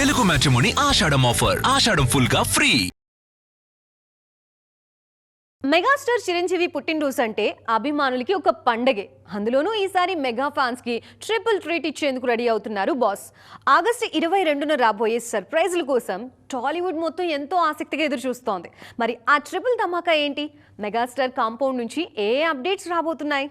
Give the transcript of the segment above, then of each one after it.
Telugu matrimony ఆషాఢం offer. ఆషాఢం full గా free. Megastar Chiranjeevi పుట్టినరోజు అంటే అభిమానులకి ఒక పండగే. అందులోనూ ఈసారి మెగా ఫ్యాన్స్ కి ట్రిపుల్ ట్రీట్ ఇచ్చేందుకు రెడీ అవుతున్నారు బాస్. ఆగస్టు 22న రాబోయే సర్ప్రైజ్ల కోసం టాలీవుడ్ మొత్తం ఎంతో ఆసక్తిగా ఎదురు చూస్తోంది. మరి ఆ ట్రిపుల్ ధమాకా ఏంటి? మెగాస్టార్ కాంపౌండ్ నుంచి ఏ అప్డేట్స్ రాబోతున్నాయి?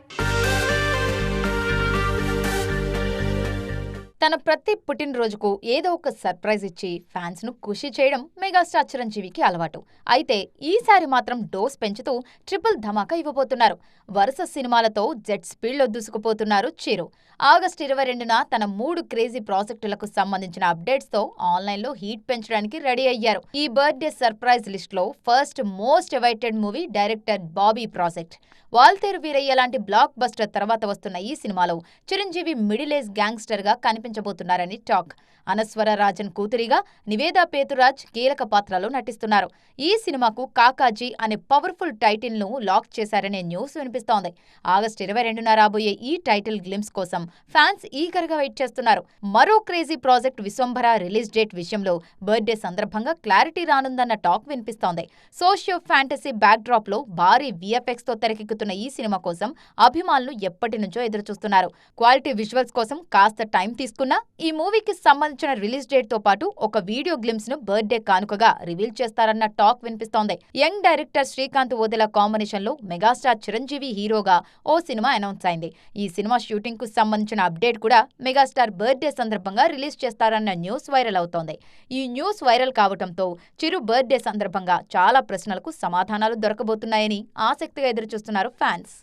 తన ప్రతి పుట్టినరోజుకు ఏదో ఒక సర్ప్రైజ్ ఇచ్చి ఫ్యాన్స్ ను ఖుషి చేయడం మెగాస్టార్ చిరంజీవికి అలవాటు. అయితే ఈసారి మాత్రం డోస్ పెంచుతూ ట్రిపుల్ ధమాకా ఇవ్వబోతున్నారు. వరుస సినిమాలతో జెట్ స్పీడ్లో దూసుకుపోతున్నారు చిరు. ఆగస్టు 22న తన 3 క్రేజీ ప్రాజెక్టులకు సంబంధించిన అప్డేట్స్ తో ఆన్లైన్లో హీట్ పెంచడానికి రెడీ అయ్యారు. ఈ బర్త్డే సర్ప్రైజ్ లిస్ట్ లో first most awaited movie director Bobby project. Waltair Veerayya లాంటి బ్లాక్ బస్టర్ తర్వాత వస్తున్న ఈ సినిమాలో చిరంజీవి మిడిల్ ఏజ్ గ్యాంగ్స్టర్ గా కనిపించబోతున్నారని టాక్. అనస్వర రాజన్ కూతురిగా నివేదా పేతురాజ్ కీలక పాత్రలో నటిస్తున్నారు. ఈ సినిమాకు కాకాజీ అనే పవర్ఫుల్ టైటిల్ ను లాక్ చేశారనే న్యూస్ వినిపిస్తోంది. ఆగస్టు 22న రాబోయే ఈ టైటిల్ గ్లిమ్స్ కోసం ఫ్యాన్స్ ఈగర్ గా వెయిట్ చేస్తున్నారు. మరో crazy project Vishwambhara release date విషయంలో బర్త్డే సందర్భంగా క్లారిటీ రానుందన్న టాక్ వినిపిస్తోంది. సోషియో ఫ్యాంటసీ బ్యాక్ డ్రాప్ లో భారీ విఎఫ్ఎక్స్ తో తెరకెక్కుతున్న ఈ సినిమా కోసం అభిమానులు ఎప్పటి నుంచో ఎదురుచూస్తున్నారు. క్వాలిటీ విజువల్స్ కోసం కాస్త టైం తీసుకున్నా ఈ మూవీకి సంబంధించిన రిలీజ్ డేట్ తో పాటు ఒక వీడియో గ్లిమ్స్ ను బర్త్డే కానుకగా రివీల్ చేస్తారన్న టాక్ వినిపిస్తోంది. Young director Srikanth Odela combination లో మెగాస్టార్ చిరంజీవి హీరోగా ఓ సినిమా అనౌన్స్ అయింది. ఈ సినిమా షూటింగ్ కు సంబంధించిన అప్డేట్ కూడా మెగాస్టార్ బర్త్డే సందర్భంగా రిలీజ్ చేస్తారన్న న్యూస్ వైరల్ అవుతోంది. ఈ న్యూస్ వైరల్ కావడంతో చిరు బర్త్డే సందర్భంగా చాలా ప్రశ్నలకు సమాధానాలు దొరకబోతున్నాయని ఆసక్తిగా ఎదురుచూస్తున్నారు ఫ్యాన్స్.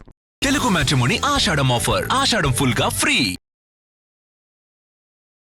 తెలుగు మ్యాట్రిమోనీ ఆషాఢం ఆఫర్. ఆషాఢం ఫుల్ గా ఫ్రీ.